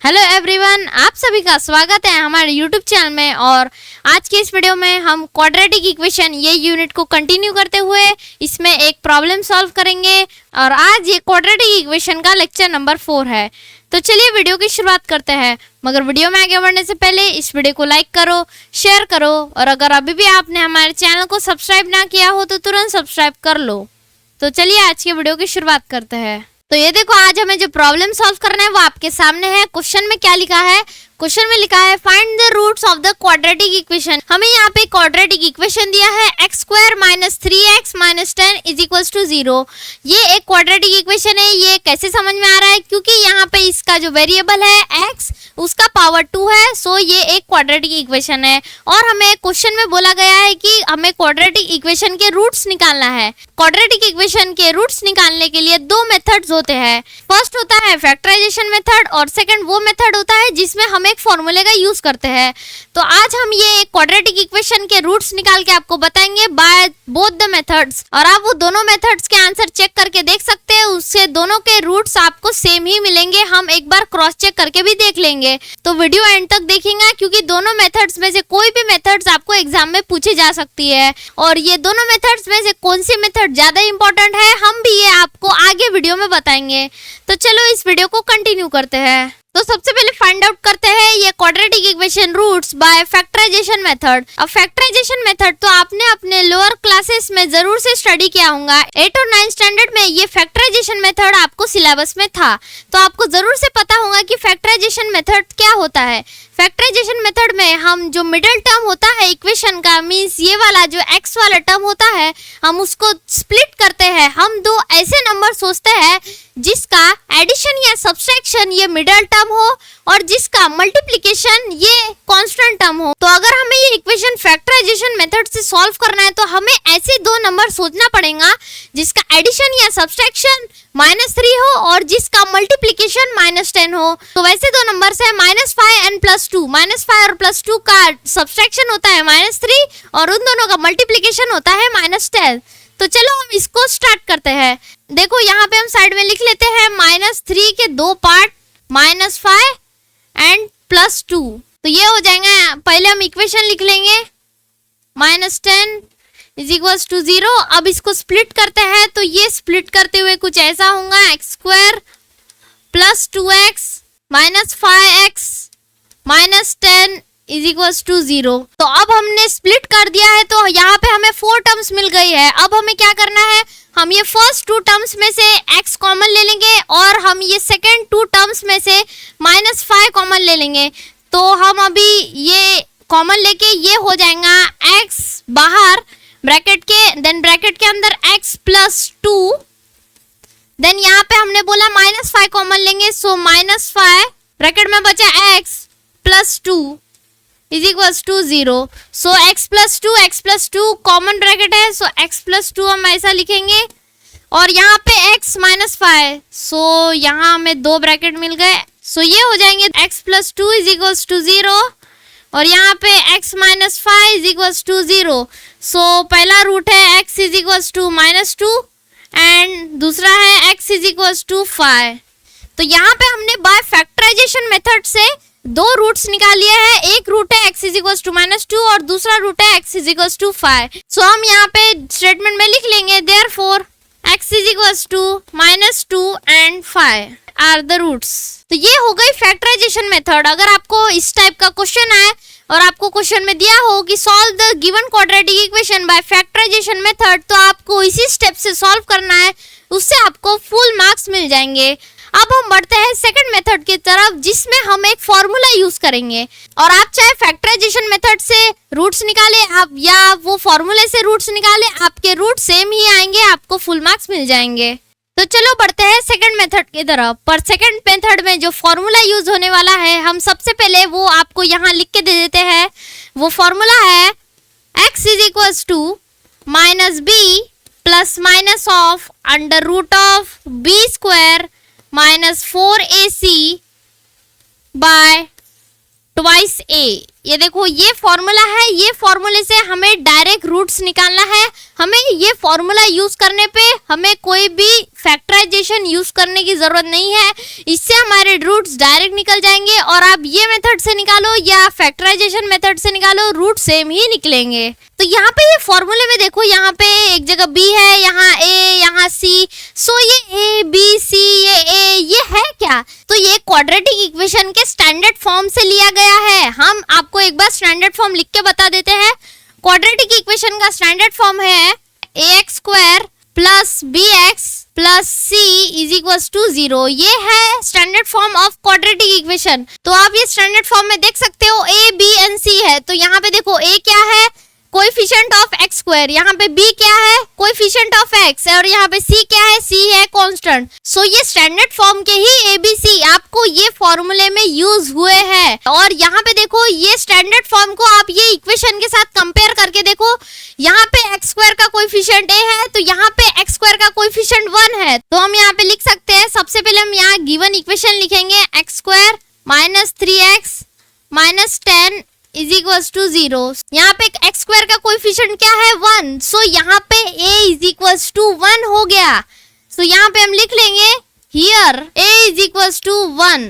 Hello everyone, आप सभी का स्वागत है हमारे यूट्यूब चैनल में। और आज की इस वीडियो में हम क्वाड्रेटिक इक्वेशन ये यूनिट को कंटिन्यू करते हुए इसमें एक प्रॉब्लम सॉल्व करेंगे। और आज ये क्वाड्रेटिक इक्वेशन का लेक्चर नंबर 4 है। तो चलिए वीडियो की शुरुआत करते हैं। मगर वीडियो में आगे बढ़ने से पहले इस वीडियो को लाइक करो, शेयर करो, और अगर अभी भी आपने हमारे चैनल को सब्सक्राइब ना किया हो तो तुरंत सब्सक्राइब कर लो। तो चलिए आज के वीडियो की शुरुआत करते हैं। तो ये देखो, आज हमें जो प्रॉब्लम सॉल्व करना है वो आपके सामने है। क्वेश्चन में क्या लिखा है? क्वेश्चन में लिखा है find the roots of the quadratic equation. हमें यहाँ पे क्वाड्रेटिक इक्वेशन दिया है x² - 3x - 10 = 0। ये एक क्वाड्रेटिक इक्वेशन है। ये कैसे समझ में आ रहा है? क्योंकि यहाँ पे इसका जो वेरिएबल है x, उसका पावर 2 है। सो ये एक क्वाड्रेटिक इक्वेशन है। और हमें क्वेश्चन में बोला गया है कि हमें क्वाड्रेटिक इक्वेशन के रूट्स निकालना है। क्वाड्रेटिक इक्वेशन के रूट्स निकालने के लिए दो मेथड्स होते हैं। फर्स्ट होता है फैक्टराइजेशन मेथड, और सेकंड वो मेथड होता है जिसमें हम एक फॉर्मूले का यूज करते हैं। तो आज हम ये क्वाड्रेटिक इक्वेशन के रूट्स निकाल के आपको बताएंगे बाय बोथ द मेथड्स। और आप वो दोनों मेथड्स के आंसर चेक करके देख सकते हैं। उससे दोनों के रूट्स आपको सेम ही मिलेंगे। हम एक बार क्रॉस चेक करके भी देख लेंगे। तो वीडियो एंड तक देखेंगे, क्योंकि दोनों मेथड्स में से कोई भी मेथड्स आपको एग्जाम में पूछी जा सकती है। और ये दोनों मेथड्स में से कौन सी मेथड ज्यादा इंपॉर्टेंट है, हम भी ये आपको आगे वीडियो में बताएंगे। तो चलो इस वीडियो को कंटिन्यू करते हैं। तो सबसे पहले फाइंड आउट करते हैं ये quadratic equation roots by factorisation method. अब फैक्टराइजेशन मेथड तो आपने अपने लोअर क्लासेस में जरूर से स्टडी किया होगा। 8 और 9 स्टैंडर्ड में ये फैक्टराइजेशन मेथड आपको सिलेबस में था। तो आपको जरूर से पता होगा कि फैक्टराइजेशन मेथड क्या होता है। फैक्टराइजेशन मेथड में हम जो मिडिल टर्म होता है इक्वेशन का, मींस ये वाला जो x वाला टर्म होता है, हम उसको स्प्लिट करते हैं। हम दो ऐसे नंबर सोचते हैं जिसका एडिशन या सब्सट्रैक्शन ये मिडिल टर्म हो और जिसका मल्टीप्लिकेशन ये कांस्टेंट टर्म हो। तो अगर हमें ये इक्वेशन फैक्टराइजेशन मेथड से सॉल्व करना है तो हमें ऐसे दो नंबर सोचना पड़ेगा जिसका एडिशन या सब्सट्रैक्शन -3 हो और जिसका मल्टीप्लिकेशन -10 हो। तो वैसे दो नंबर्स है -5 and +2। -5 और +2 का सब्सट्रैक्शन होता है -3 और उन दोनों का मल्टीप्लिकेशन होता है -10। तो चलो हम इसको स्टार्ट करते हैं। देखो यहाँ पे हम साइड में लिख लेते हैं -3 के दो पार्ट, -5 एंड +2। तो ये हो जाएगा। पहले हम इक्वेशन लिख लेंगे -10 = 0। अब इसको स्प्लिट करते हैं। तो ये स्प्लिट करते हुए कुछ ऐसा होगा, x² + 2x - 5x - 10 = 0। तो अब हमने स्प्लिट कर दिया है। तो यहाँ पे हमें 4 टर्म्स मिल गई है। अब हमें क्या करना है? हम ये फर्स्ट 2 टर्म्स में से x कॉमन ले लेंगे और हम ये सेकेंड 2 टर्म्स में से -5 कॉमन ले लेंगे। तो हम अभी ये कॉमन लेके ये हो जाएगा x बाहर ब्रैकेट के, देन ब्रैकेट के अंदर x + 2, देन यहाँ पे हमने बोला -5 कॉमन लेंगे। सो -5 ब्रैकेट में बचा x + 2 = 0। सो x + 2 कॉमन ब्रैकेट है। सो x + 2 हम ऐसा लिखेंगे और यहाँ पे x - 5। सो यहाँ हमें 2 ब्रैकेट मिल गए। सो ये हो जाएंगे x + 2 = 0 और यहाँ पे x - 5 = 0। सो पहला रूट है x = -2 एंड दूसरा है x = 5। तो यहाँ पे हमने बाय फैक्टराइजेशन मेथड से दो रूट्स निकाल लिए हैं। एक रूट है x = -2 और दूसरा रूट है x = 5। सो हम यहाँ पे स्टेटमेंट में लिख लेंगे therefore x = -2 and 5 are the roots. तो ये हो गई फैक्टराइजेशन मेथड। अगर आपको इस टाइप का क्वेश्चन आए और आपको क्वेश्चन में दिया हो कि solve the given quadratic equation by factorisation method, तो आपको इसी स्टेप से सॉल्व करना है। उससे आपको फुल मार्क्स मिल जाएंगे। अब हम बढ़ते हैं सेकंड मेथड की तरफ, जिसमें हम एक फॉर्मूला यूज करेंगे। और आप चाहे फैक्टराइजेशन मेथड से रूट्स निकाले आप या वो फॉर्मूले से रूट्स निकाले, आपके रूट सेम ही आएंगे, आपको फुल मार्क्स मिल जाएंगे। तो चलो बढ़ते हैं सेकंड मेथड की तरफ। पर सेकंड मेथड में जो फॉर्मूला यूज होने वाला है, हम सबसे पहले वो आपको यहाँ लिख के दे देते हैं। वो फॉर्मूला है x = -b ± of √b² -4ac by twice a। ये देखो ये फॉर्मूला है, ये फॉर्मूले से हमें डायरेक्ट रूट्स निकालना है। हमें ये फॉर्मूला यूज करने पे हमें कोई भी फैक्टराइजेशन यूज करने की जरूरत नहीं है, इससे हमारे रूट्स डायरेक्ट निकल जाएंगे। और आप ये मेथड से निकालो या फैक्टराइजेशन मेथड से निकालो, रूट सेम ही निकलेंगे। तो यहाँ पे ये फॉर्मूले में देखो, यहाँ पे एक जगह b है, यहाँ a, यहाँ c, सो ये a b c ये a ये है क्या? तो ये क्वाड्रेटिक इक्वेशन के स्टैंडर्ड फॉर्म से लिया गया है। हम आपको एक बार स्टैंडर्ड फॉर्म लिख के बता देते हैं। क्वाड्रेटिक इक्वेशन का स्टैंडर्ड फॉर्म है ax square plus bx plus c is equals to 0। ये है standard form of quadratic equation. तो आप ये स्टैंडर्ड फॉर्म में देख सकते हो a b and c है। तो यहाँ पे देखो a क्या है, कोएफिशिएंट ऑफ x स्क्वायर, यहाँ पे b क्या है, कोएफिशिएंट ऑफ x, और यहाँ पे c क्या है, c है कांस्टेंट। सो ये स्टैंडर्ड फॉर्म के ही ABC आपको ये फॉर्मूले में यूज हुए हैं। और यहाँ पे देखो ये स्टैंडर्ड फॉर्म को आप ये इक्वेशन के साथ कंपेयर करके देखो, यहाँ पे x स्क्वायर का कोएफिशिएंट a है, तो यहाँ पे x स्क्वायर का कोएफिशिएंट 1 है। तो हम यहाँ पे लिख सकते हैं, सबसे पहले हम यहाँ गिवन इक्वेशन लिखेंगे, x square minus 3x minus 10 is equals to 0। यहाँ पे x स्क्वायर का कोएफिशिएंट क्या है, 1। सो यहाँ पे a इज इक्वल्स टू 1 हो गया। सो यहाँ पे हम लिख लेंगे here a is equals to 1।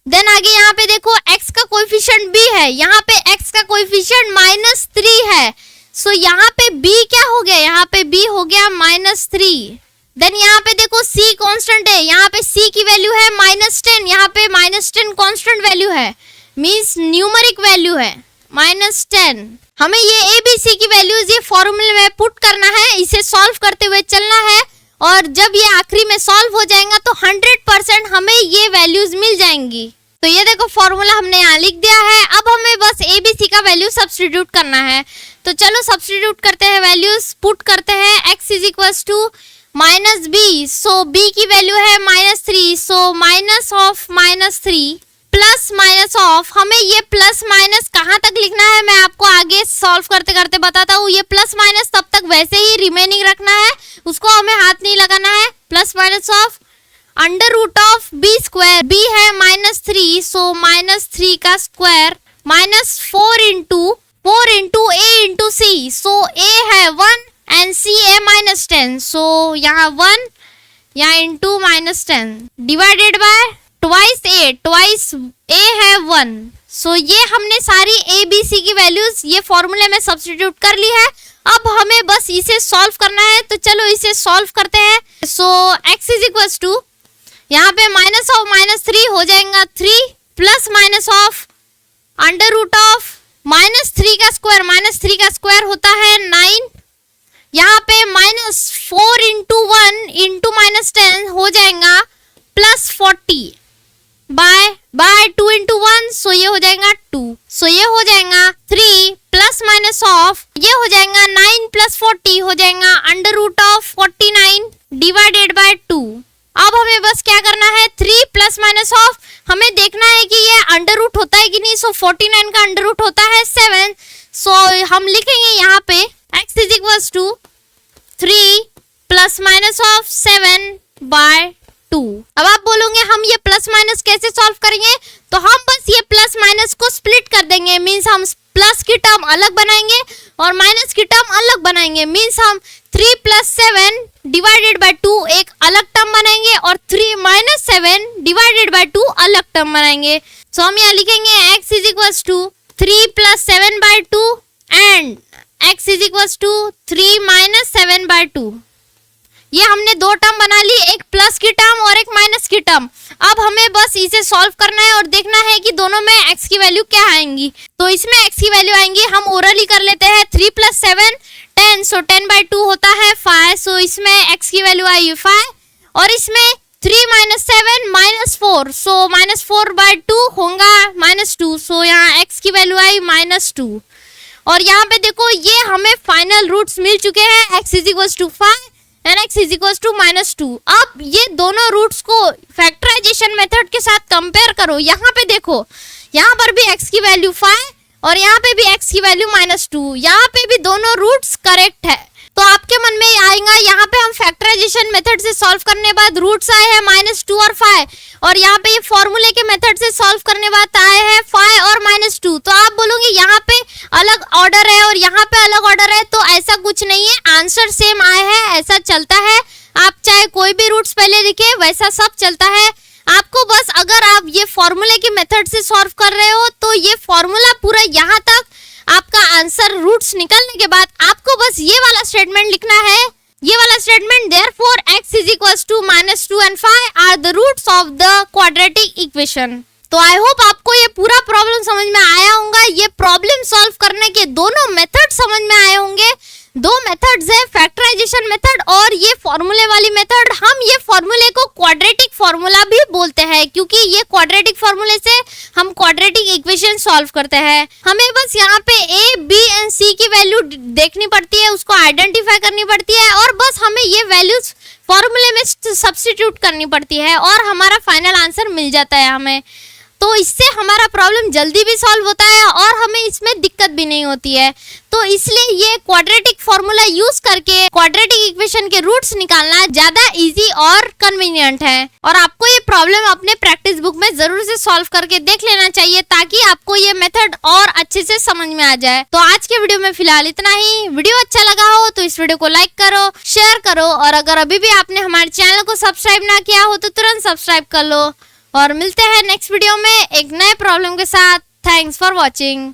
Then आगे यहाँ पे देखो x का कोएफिशिएंट b है, यहाँ पे x का कोएफिशिएंट माइनस 3 है। सो यहाँ पे b क्या हो गया, यहाँ पे b हो गया माइनस 3। देन यहाँ पे देखो c कांस्टेंट है, यहाँ पे c की वैल्यू है माइनस 10, यहाँ पे माइनस 10 कांस्टेंट वैल्यू है, मींस न्यूमेरिक वैल्यू है माइनस 10। हमें ये ABC की वैल्यूज ये फॉर्मूले में पुट करना है, इसे सॉल्व करते हुए चलना है, और जब ये आखिरी में सॉल्व हो जाएगा तो 100% हमें ये वैल्यूज मिल जाएंगी। तो ये देखो फॉर्मूला हमने यहाँ लिख दिया है। अब हमें बस ABC का वैल्यू सब्स्टिट्यूट करना है। तो चलो सब्स्टिट्यूट करते हैं, वैल्यूज पुट करते हैं। x is equals to minus b, so b की वैल्यू है minus 3, so minus of minus 3 plus minus of, हमें ये प्लस माइनस कहाँ तक लिखना है मैं आपको आगे सॉल्व करते करते बताता हूँ। ये प्लस माइनस तब तक वैसे ही रिमेनिंग रखना है, उसको हमें हाथ नहीं लगाना है। Plus minus of under root of b square, b है माइनस 3, सो माइनस 3 का square minus 4 into a into c, so a है 1 एंड c है माइनस 10, सो यहाँ 1 यहाँ into minus 10 divided by twice a है 1। सो ये हमने सारी a b c की वैल्यूज ये फॉर्मूले में सब्स्टिट्यूट कर ली है। अब हमें बस इसे सॉल्व करना है, तो चलो इसे सॉल्व करते हैं। So x is equals to यहाँ पे माइनस ऑफ माइनस 3 हो जाएगा 3 plus minus of under root of minus 3 का स्क्वायर, माइनस 3 का स्क्वायर होता है 9, यहाँ पे माइनस 4 इंटू 1 इंटू माइनस 10 हो जाएगा प्लस 40 बाय 2 इंटू 1, सो ये हो जाएगा 2, सो ये हो जाएगा 3 प्लस माइनस ऑफ ये हो जाएगा 9 प्लस 40 हो जाएगा under root of 49 divided by 2। अब हमें बस क्या करना है, 3 प्लस माइनस ऑफ हमें देखना है कि ये अंडर रूट होता है कि नहीं। सो 49 का अंडर रूट होता है 7, सो हम लिखेंगे यहाँ पे x is equals to 3 plus minus of 7 by 2। अब आप बोलोगे हम ये प्लस माइनस कैसे सॉल्व करेंगे, तो हम बस ये प्लस माइनस को स्प्लिट कर देंगे, मींस हम प्लस की टर्म अलग बनाएंगे और माइनस की टर्म अलग बनाएंगे, मींस हम 3 प्लस 7 डिवाइडेड बाय 2 एक अलग टर्म बनाएंगे और 3 माइनस 7 डिवाइडेड बाय 2 अलग टर्म बनाएंगे। सो हम यहाँ लिखेंगे x is equals to 3 plus 7 by 2 and x is equals to 3 minus 7 by 2। ये हमने दो टर्म बना ली, एक प्लस की टर्म और एक माइनस की टर्म। अब हमें बस इसे सॉल्व करना है और देखना है कि दोनों में x की वैल्यू क्या आएंगी। तो इसमें x की वैल्यू आएंगी, हम ओरली कर लेते हैं, 3 प्लस 7 10, सो 10 बाय 2 होता है 5, सो इसमें x की वैल्यू आई 5 और इसमें 3 minus 7 minus 4, so minus 4 by 2 होगा माइनस 2, सो यहाँ x की वैल्यू आई माइनस 2। और यहाँ पे देखो ये हमें फाइनल रूट्स मिल चुके हैं, x is equals to 5 and x is equals to minus 2। अब ये दोनों रूट्स को फैक्टराइजेशन मेथड के साथ कंपेयर करो। यहाँ पे देखो, यहाँ पर भी x की वैल्यू 5 और यहाँ पे भी x की वैल्यू माइनस 2, यहाँ पे भी दोनों रूट्स करेक्ट है। तो आपके मन में आएगा, यहाँ पे हम फैक्टराइजेशन मेथड से सॉल्व करने बाद रूट्स आए हैं -2 और 5, और यहाँ पे ये फॉर्मूले के मेथड से सॉल्व करने बाद आए हैं 5 और -2। तो आप बोलोगे ऑर्डर है और यहाँ पे अलग ऑर्डर है, तो ऐसा कुछ नहीं है, आंसर सेम आए हैं, ऐसा चलता है। आप चाहे कोई भी रूट्स पहले लिखे वैसा सब चलता है। आपको बस अगर आप ये फॉर्मूले की मेथड से सॉल्व कर रहे हो तो ये फॉर्मूला पूरा यहाँ तक आपका आंसर रूट्स निकलने के बाद आपको बस ये वाला स्टेटमेंट लिखना है, ये वाला statement, therefore x is equals to -2 and 5 are the roots of the quadratic equation। तो आई होप आपको ये पूरा प्रॉब्लम समझ में आया होगा। ये प्रॉब्लम सॉल्व करने के दोनों मेथड समझ में आए होंगे। दो मेथड्स है, फैक्टराइजेशन मेथड और ये फॉर्मूले वाली मेथड। हम ये फॉर्मूले को क्वाड्रेटिक फॉर्मूला भी बोलते हैं क्योंकि ये क्वाड्रेटिक फॉर्मूले से हम क्वाड्रेटिक इक्वेशन सॉल्व करते हैं। हमें बस यहाँ पे a, b एंड c की वैल्यू देखनी पड़ती है, उसको आइडेंटिफाई करनी पड़ती है और बस हमें ये वैल्यूज फॉर्मूले में सब्स्टिट्यूट करनी पड़ती है और हमारा फाइनल आंसर मिल जाता है हमें। तो इससे हमारा प्रॉब्लम जल्दी भी सॉल्व होता है और हमें इसमें दिक्कत भी नहीं होती है। तो इसलिए ये क्वाड्रेटिक फॉर्मूला यूज करके क्वाड्रेटिक इक्वेशन के रूट्स निकालना ज्यादा इजी और कन्वीनियंट है। और आपको ये प्रॉब्लम अपने प्रैक्टिस बुक में जरूर से सॉल्व करके देख लेना चाहिए ताकि आपको ये मेथड और अच्छे से समझ में आ जाए। तो आज के वीडियो में फिलहाल इतना ही। वीडियो अच्छा लगा हो तो इस वीडियो को लाइक करो, शेयर करो और अगर अभी भी आपने हमारे चैनल को सब्सक्राइब ना किया हो तो तुरंत सब्सक्राइब कर लो। और मिलते हैं नेक्स्ट वीडियो में एक नए प्रॉब्लम के साथ। Thanks for watching.